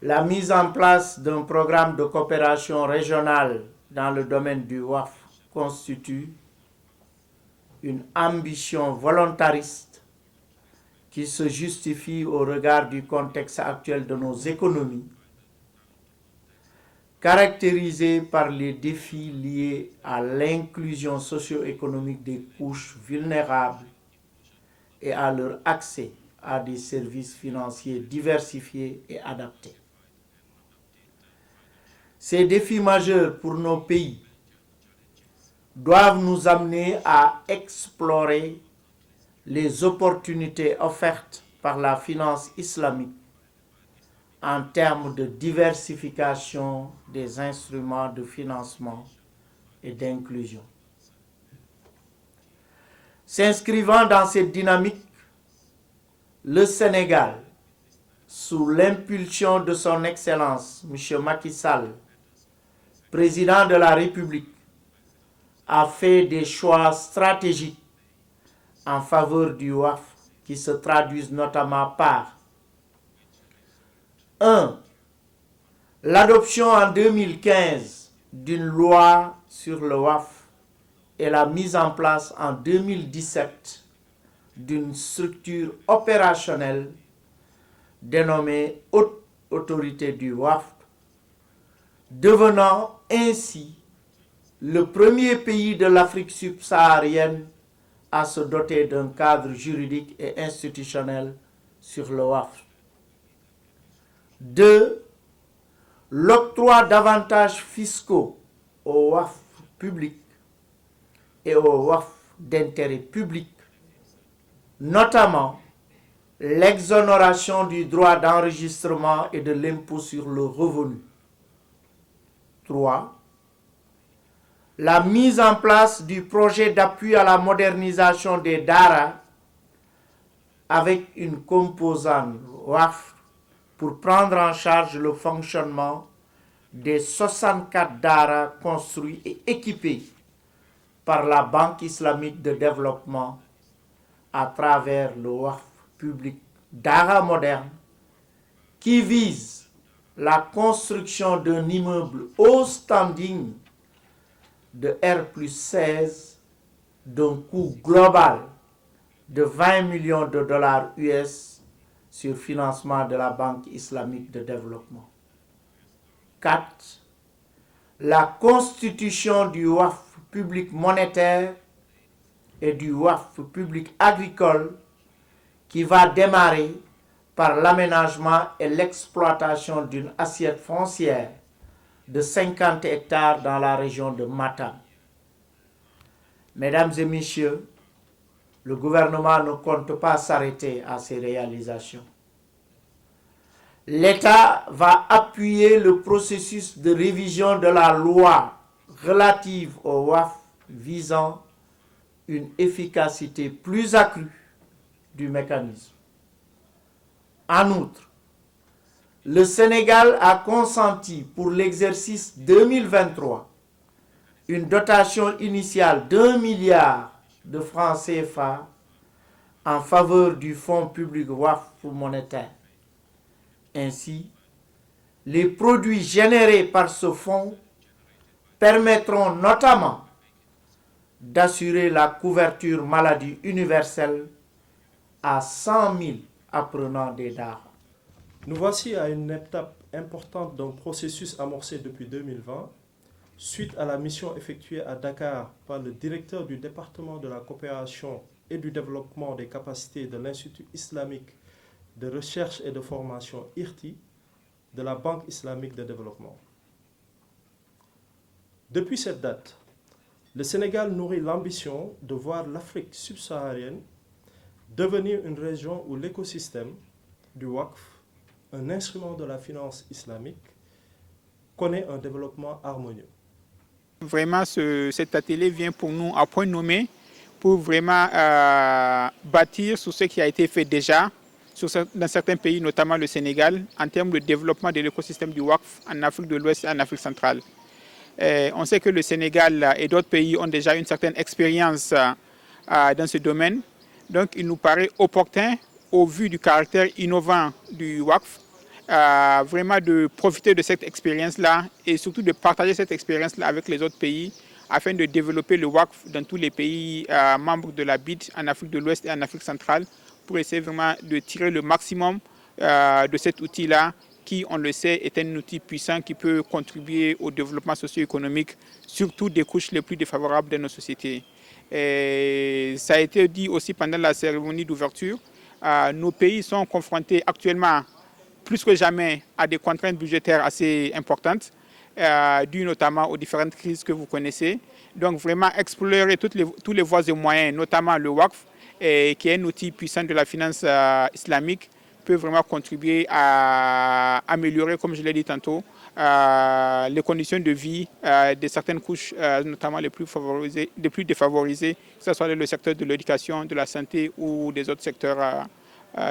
La mise en place d'un programme de coopération régionale dans le domaine du WAF constitue une ambition volontariste qui se justifie au regard du contexte actuel de nos économies, caractérisé par les défis liés à l'inclusion socio-économique des couches vulnérables et à leur accès à des services financiers diversifiés et adaptés. Ces défis majeurs pour nos pays doivent nous amener à explorer les opportunités offertes par la finance islamique en termes de diversification des instruments de financement et d'inclusion. S'inscrivant dans cette dynamique, le Sénégal, sous l'impulsion de son Excellence, M. Macky Sall, président de la République, a fait des choix stratégiques en faveur du WAF qui se traduisent notamment par 1. L'adoption en 2015 d'une loi sur le WAF et la mise en place en 2017 d'une structure opérationnelle dénommée Haute Autorité du WAF, devenant ainsi le premier pays de l'Afrique subsaharienne à se doter d'un cadre juridique et institutionnel sur le WAF. 2. L'octroi d'avantages fiscaux au WAF public et au WAF d'intérêt public, notamment l'exonération du droit d'enregistrement et de l'impôt sur le revenu. 3. La mise en place du projet d'appui à la modernisation des Dara avec une composante WAF pour prendre en charge le fonctionnement des 64 Dara construits et équipés par la Banque islamique de développement à travers le WAF public Dara moderne qui vise la construction d'un immeuble haut standing de R+16 d'un coût global de 20 millions de dollars US sur financement de la Banque islamique de développement. 4. La constitution du WAF public monétaire et du WAF public agricole qui va démarrer par l'aménagement et l'exploitation d'une assiette foncière de 50 hectares dans la région de Matam. Mesdames et messieurs, le gouvernement ne compte pas s'arrêter à ces réalisations. L'État va appuyer le processus de révision de la loi relative au WAF visant une efficacité plus accrue du mécanisme. En outre, le Sénégal a consenti pour l'exercice 2023 une dotation initiale d'1 milliard de francs CFA en faveur du Fonds public WAF monétaire. Ainsi, les produits générés par ce fonds permettront notamment d'assurer la couverture maladie universelle à 100 000 apprenants des Dara. Nous voici à une étape importante d'un processus amorcé depuis 2020, suite à la mission effectuée à Dakar par le directeur du département de la coopération et du développement des capacités de l'Institut islamique de recherche et de formation IRTI de la Banque islamique de développement. Depuis cette date, le Sénégal nourrit l'ambition de voir l'Afrique subsaharienne devenir une région où l'écosystème du WAQF, un instrument de la finance islamique, connaît un développement harmonieux. Vraiment, cet atelier vient pour nous à point nommé pour vraiment bâtir sur ce qui a été fait déjà dans certains pays, notamment le Sénégal, en termes de développement de l'écosystème du WAQF en Afrique de l'Ouest et en Afrique centrale. On sait que le Sénégal et d'autres pays ont déjà une certaine expérience dans ce domaine. Donc, il nous paraît opportun, au vu du caractère innovant du WAQF, vraiment de profiter de cette expérience-là et surtout de partager cette expérience-là avec les autres pays afin de développer le WACF dans tous les pays membres de la BID en Afrique de l'Ouest et en Afrique centrale pour essayer vraiment de tirer le maximum de cet outil-là qui, on le sait, est un outil puissant qui peut contribuer au développement socio-économique, surtout des couches les plus défavorables de nos sociétés. Et ça a été dit aussi pendant la cérémonie d'ouverture, nos pays sont confrontés actuellement plus que jamais à des contraintes budgétaires assez importantes, dues notamment aux différentes crises que vous connaissez. Donc vraiment explorer tous les voies et moyens, notamment le WACF, qui est un outil puissant de la finance islamique, peut vraiment contribuer à améliorer, comme je l'ai dit tantôt, les conditions de vie de certaines couches, notamment les plus défavorisées, que ce soit le secteur de l'éducation, de la santé ou des autres secteurs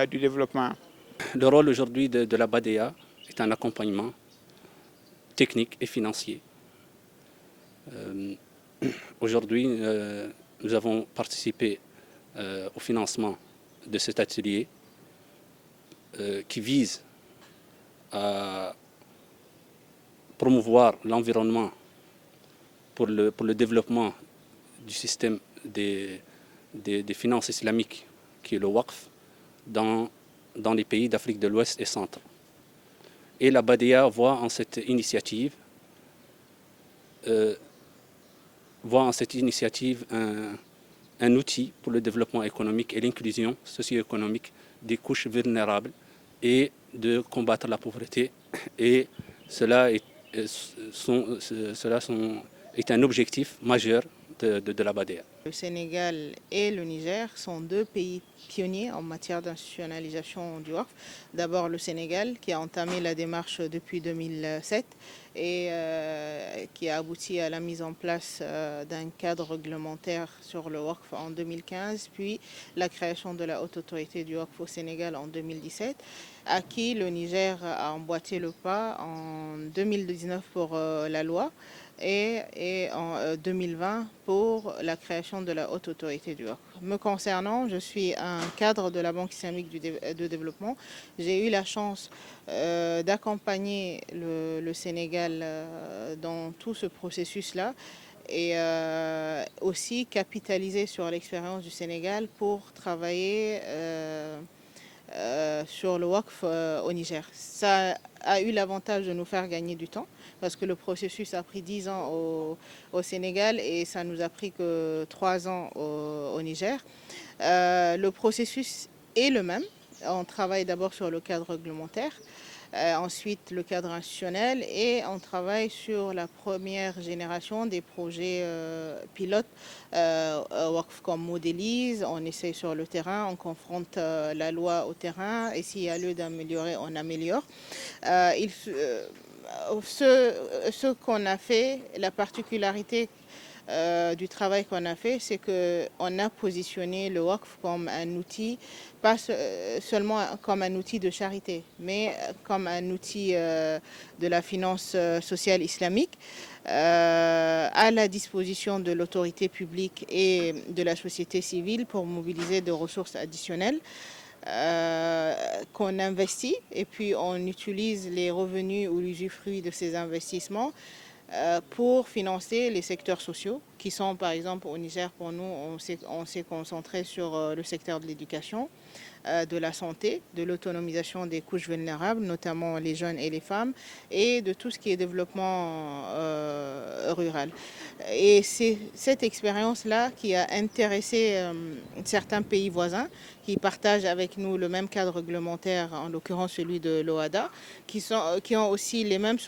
du développement. Le rôle aujourd'hui de la BADEA est un accompagnement technique et financier. Aujourd'hui, nous avons participé au financement de cet atelier qui vise à promouvoir l'environnement pour le développement du système des finances islamiques, qui est le WACF, dans les pays d'Afrique de l'Ouest et centre. Et la BADEA voit en cette initiative un outil pour le développement économique et l'inclusion socio-économique des couches vulnérables et de combattre la pauvreté. Et cela est un objectif majeur de la BADEA. Le Sénégal et le Niger sont deux pays pionniers en matière d'institutionnalisation du WACF. D'abord le Sénégal qui a entamé la démarche depuis 2007 et qui a abouti à la mise en place d'un cadre réglementaire sur le WACF en 2015, puis la création de la haute autorité du WACF au Sénégal en 2017, à qui le Niger a emboîté le pas en 2019 pour la loi et en 2020 pour la création de la haute autorité du WACF. Me concernant, je suis un cadre de la Banque islamique de développement. J'ai eu la chance d'accompagner le Sénégal dans tout ce processus-là et aussi capitaliser sur l'expérience du Sénégal pour travailler sur le WACF au Niger. Ça a eu l'avantage de nous faire gagner du temps parce que le processus a pris 10 ans au Sénégal et ça nous a pris que 3 ans au Niger. Le processus est le même. On travaille d'abord sur le cadre réglementaire, ensuite le cadre institutionnel et on travaille sur la première génération des projets pilotes WACF qu'on modélise, on essaye sur le terrain, on confronte la loi au terrain et s'il y a lieu d'améliorer, on améliore. Ce qu'on a fait, la particularité du travail qu'on a fait, c'est qu'on a positionné le WACF comme un outil, pas seulement comme un outil de charité, mais comme un outil de la finance sociale islamique à la disposition de l'autorité publique et de la société civile pour mobiliser des ressources additionnelles. Qu'on investit et puis on utilise les revenus ou l'usufruit de ces investissements pour financer les secteurs sociaux qui sont par exemple au Niger pour nous on s'est concentré sur le secteur de l'éducation, de la santé, de l'autonomisation des couches vulnérables, notamment les jeunes et les femmes, et de tout ce qui est développement rural. Et c'est cette expérience-là qui a intéressé certains pays voisins qui partagent avec nous le même cadre réglementaire, en l'occurrence celui de l'OHADA, qui ont aussi les mêmes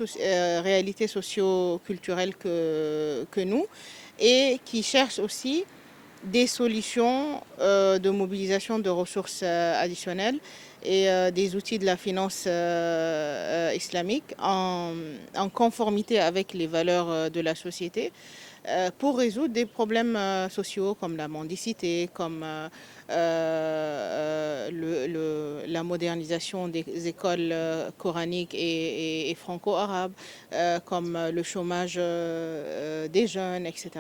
réalités socio-culturelles que nous et qui cherchent aussi des solutions de mobilisation de ressources additionnelles et des outils de la finance islamique en conformité avec les valeurs de la société pour résoudre des problèmes sociaux comme la mendicité, comme la modernisation des écoles coraniques et franco-arabes, comme le chômage des jeunes, etc.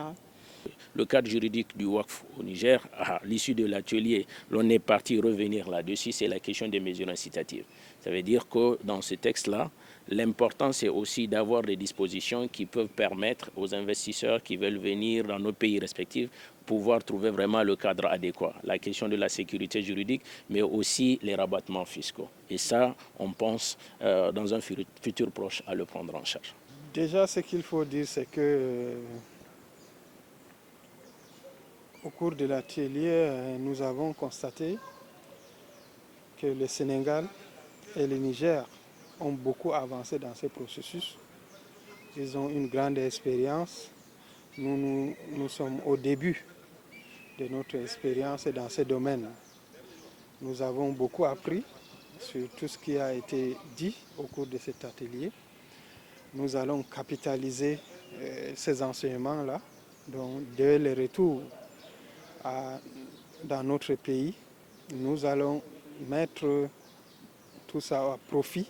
Le cadre juridique du WACF au Niger, à l'issue de l'atelier, l'on est parti revenir là-dessus, c'est la question des mesures incitatives. Ça veut dire que dans ce texte-là, l'important, c'est aussi d'avoir des dispositions qui peuvent permettre aux investisseurs qui veulent venir dans nos pays respectifs pouvoir trouver vraiment le cadre adéquat. La question de la sécurité juridique, mais aussi les rabattements fiscaux. Et ça, on pense dans un futur proche à le prendre en charge. Déjà, ce qu'il faut dire, c'est que au cours de l'atelier, nous avons constaté que le Sénégal et le Niger ont beaucoup avancé dans ce processus. Ils ont une grande expérience. Nous sommes au début de notre expérience dans ce domaine. Nous avons beaucoup appris sur tout ce qui a été dit au cours de cet atelier. Nous allons capitaliser ces enseignements-là. Donc, dès le retour dans notre pays, nous allons mettre tout ça à profit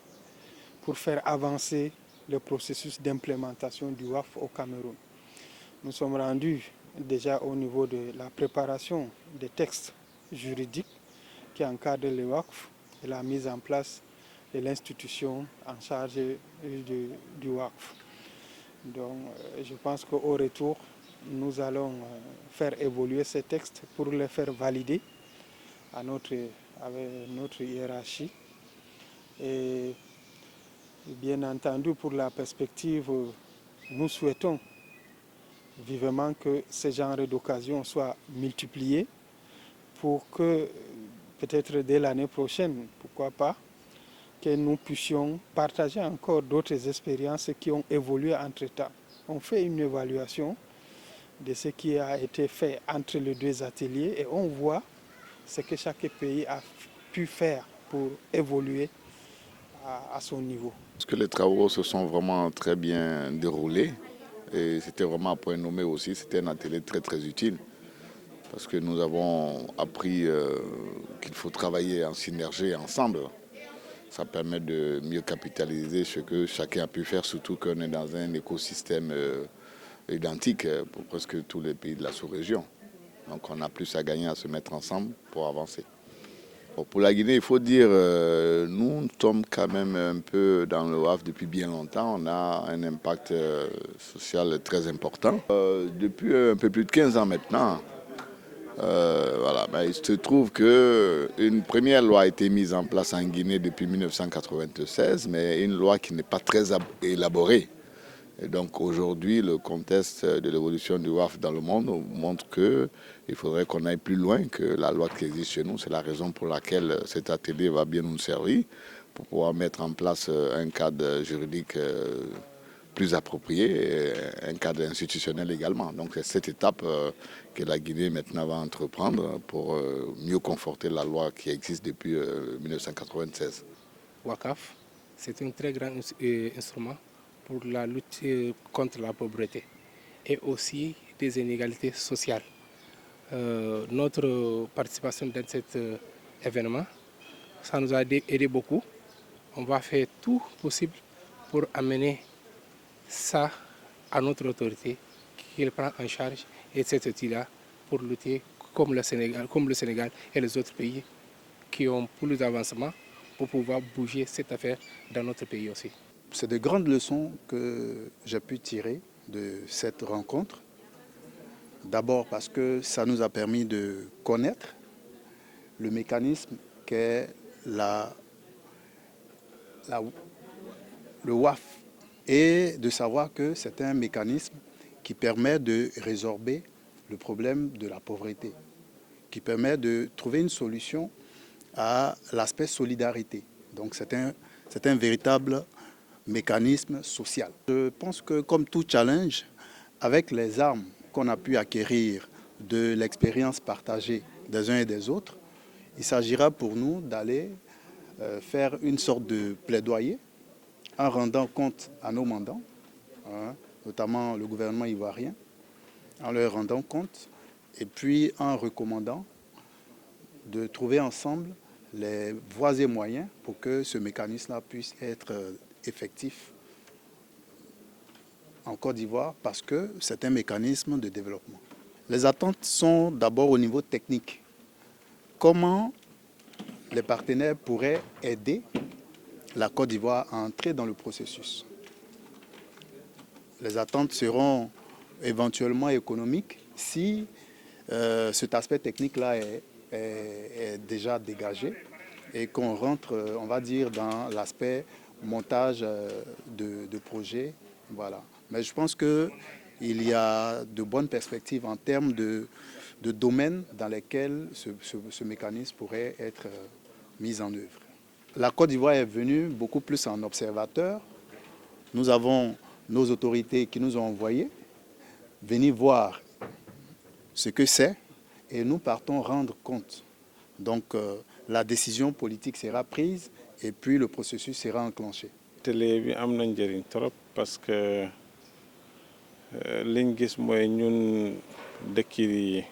pour faire avancer le processus d'implémentation du WAF au Cameroun. Nous sommes rendus déjà au niveau de la préparation des textes juridiques qui encadrent le WAF et la mise en place de l'institution en charge du WAF. Donc, je pense qu'au retour, nous allons faire évoluer ces textes pour les faire valider avec notre hiérarchie. Et bien entendu, pour la perspective, nous souhaitons vivement que ce genre d'occasion soit multiplié pour que, peut-être dès l'année prochaine, pourquoi pas, que nous puissions partager encore d'autres expériences qui ont évolué entre-temps. On fait une évaluation de ce qui a été fait entre les deux ateliers et on voit ce que chaque pays a pu faire pour évoluer à son niveau. Parce que les travaux se sont vraiment très bien déroulés et c'était vraiment un point nommé aussi, c'était un atelier très très utile parce que nous avons appris qu'il faut travailler en synergie ensemble. Ça permet de mieux capitaliser ce que chacun a pu faire, surtout qu'on est dans un écosystème identique pour presque tous les pays de la sous-région. Donc on a plus à gagner à se mettre ensemble pour avancer. Bon, pour la Guinée, il faut dire, nous sommes quand même un peu dans le WAF depuis bien longtemps. On a un impact social très important. Depuis un peu plus de 15 ans maintenant, voilà, ben, il se trouve qu'une première loi a été mise en place en Guinée depuis 1996, mais une loi qui n'est pas très élaborée. Et donc aujourd'hui, le contexte de l'évolution du WAF dans le monde montre qu'il faudrait qu'on aille plus loin que la loi qui existe chez nous. C'est la raison pour laquelle cet atelier va bien nous servir pour pouvoir mettre en place un cadre juridique plus approprié et un cadre institutionnel également. Donc c'est cette étape que la Guinée maintenant va entreprendre pour mieux conforter la loi qui existe depuis 1996. WACAF, c'est un très grand instrument pour la lutte contre la pauvreté et aussi des inégalités sociales. Notre participation dans cet événement, ça nous a aidé beaucoup. On va faire tout possible pour amener ça à notre autorité, qu'il prend en charge et cet outil-là pour lutter comme le Sénégal et les autres pays qui ont plus d'avancement pour pouvoir bouger cette affaire dans notre pays aussi. C'est de grandes leçons que j'ai pu tirer de cette rencontre. D'abord parce que ça nous a permis de connaître le mécanisme qu'est le WAF et de savoir que c'est un mécanisme qui permet de résorber le problème de la pauvreté, qui permet de trouver une solution à l'aspect solidarité. Donc c'est un véritable mécanisme social. Je pense que comme tout challenge, avec les armes qu'on a pu acquérir de l'expérience partagée des uns et des autres, il s'agira pour nous d'aller faire une sorte de plaidoyer en rendant compte à nos mandants, notamment le gouvernement ivoirien, en leur rendant compte et puis en recommandant de trouver ensemble les voies et moyens pour que ce mécanisme-là puisse être effectif en Côte d'Ivoire parce que c'est un mécanisme de développement. Les attentes sont d'abord au niveau technique. Comment les partenaires pourraient aider la Côte d'Ivoire à entrer dans le processus. Les attentes seront éventuellement économiques si cet aspect technique-là est déjà dégagé et qu'on rentre, on va dire, dans l'aspect montage de projet. Voilà. Mais je pense qu'il y a de bonnes perspectives en termes de domaines dans lesquels ce mécanisme pourrait être mis en œuvre. La Côte d'Ivoire est venue beaucoup plus en observateur. Nous avons nos autorités qui nous ont envoyés venir voir ce que c'est et nous partons rendre compte. Donc la décision politique sera prise et puis le processus sera enclenché. télé bi am na njëriñ trop parce que liñ gis mooy ñun dëkk yi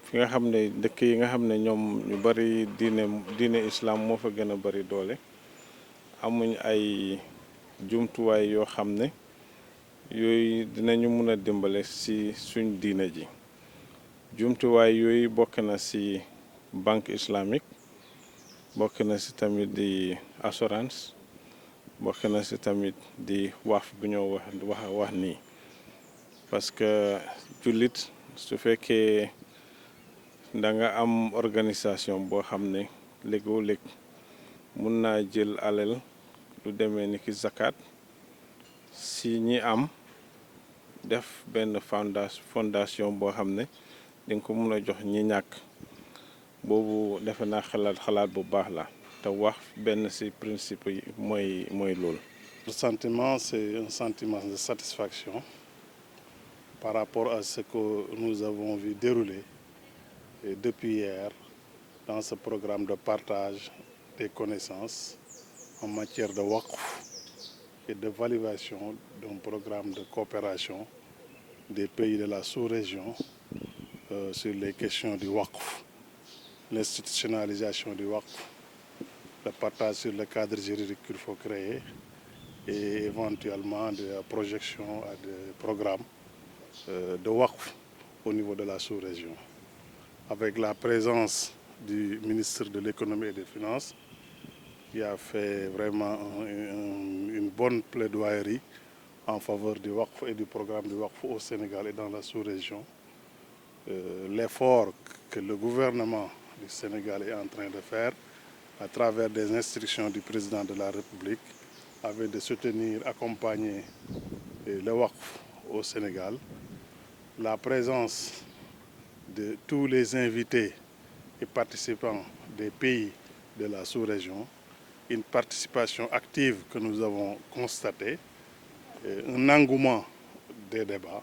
fi nga xam ne dëkk yi nga xam ne ñoom ñu bari diine islam moo fa gën a bari doole amuñ ay jumtuwaay yoo xam ne yooyu dinañu mën a dimbale ci suñ diine ji jumtuwaay yooyu bokk na ci banque islamique bokk na ci tamit di assurance bokk na ci tamit di waaf bu ñoo wax nii parce que jullit su fekkee da nga am organisation boo xam ne léegoo léeg mun naa jël alal lu demee ni ki zakat si ñi am def benn fondation boo xam ne dinga ko mun a jox ñi ñàkk boobu defe naa xalaat bu baax la te wax benn ci principe yi mooy loolu. Le sentiment, c'est un sentiment de satisfaction par rapport à ce que nous avons vu dérouler depuis hier dans ce programme de partage des connaissances en matière de waqf et de validation d'un programme de coopération des pays de la sous-région sur les questions du waqf, l'institutionnalisation du waqf, le partage sur le cadre juridique qu'il faut créer et éventuellement de la projection à des programmes de waqf au niveau de la sous-région. Avec la présence du ministre de l'économie et des finances qui a fait vraiment une bonne plaidoyerie en faveur du waqf et du programme du waqf au Sénégal et dans la sous-région. L'effort que le gouvernement du Sénégal est en train de faire à travers des instructions du président de la République avait de soutenir, accompagner le waqf au Sénégal. La présence de tous les invités et participants des pays de la sous-région, une participation active que nous avons constatée, un engouement des débats,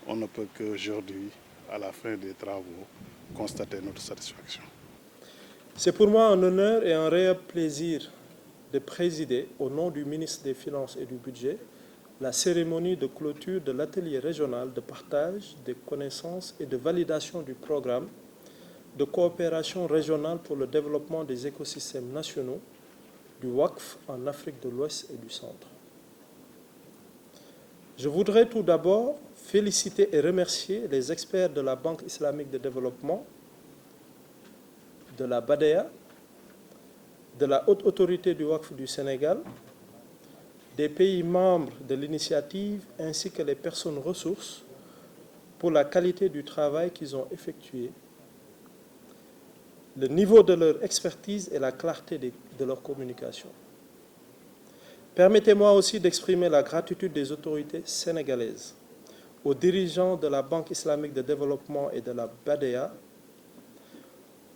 on ne peut qu'aujourd'hui, à la fin des travaux, constater notre satisfaction. C'est pour moi un honneur et un réel plaisir de présider, au nom du ministre des Finances et du Budget, la cérémonie de clôture de l'atelier régional de partage des connaissances et de validation du programme de coopération régionale pour le développement des écosystèmes nationaux du waqf en Afrique de l'Ouest et du Centre. Je voudrais tout d'abord féliciter et remercier les experts de la Banque islamique de développement, de la BADEA, de la Haute Autorité du Waqf du Sénégal, des pays membres de l'initiative ainsi que les personnes ressources pour la qualité du travail qu'ils ont effectué, le niveau de leur expertise et la clarté de leur communication. Permettez-moi aussi d'exprimer la gratitude des autorités sénégalaises aux dirigeants de la Banque islamique de développement et de la BADEA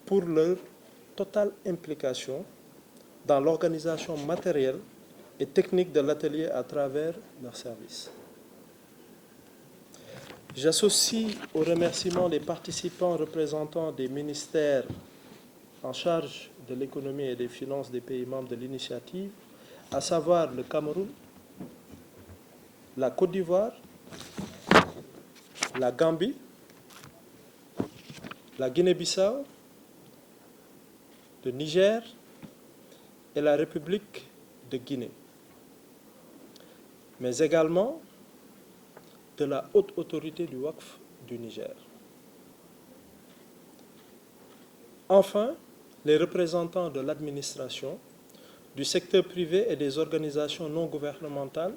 pour leur totale implication dans l'organisation matérielle et technique de l'atelier à travers leurs services. J'associe aux remerciements les participants représentants des ministères en charge de l'économie et des finances des pays membres de l'initiative, à savoir le Cameroun, la Côte d'Ivoire, la Gambie, la Guinée-Bissau, le Niger et la République de Guinée, mais également de la Haute Autorité du Waqf du Niger. Enfin, les représentants de l'administration, du secteur privé et des organisations non gouvernementales,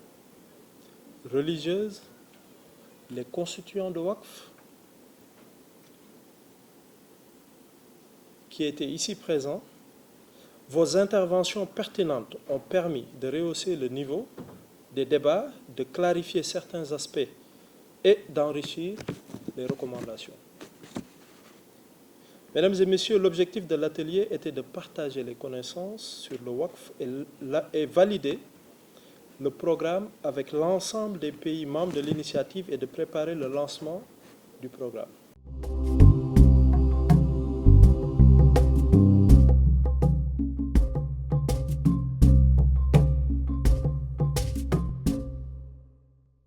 religieuses, les constituants de Waqf, qui étaient ici présents. Vos interventions pertinentes ont permis de rehausser le niveau des débats, de clarifier certains aspects et d'enrichir les recommandations. Mesdames et messieurs, l'objectif de l'atelier était de partager les connaissances sur le Waqf et valider le programme avec l'ensemble des pays membres de l'initiative et de préparer le lancement du programme.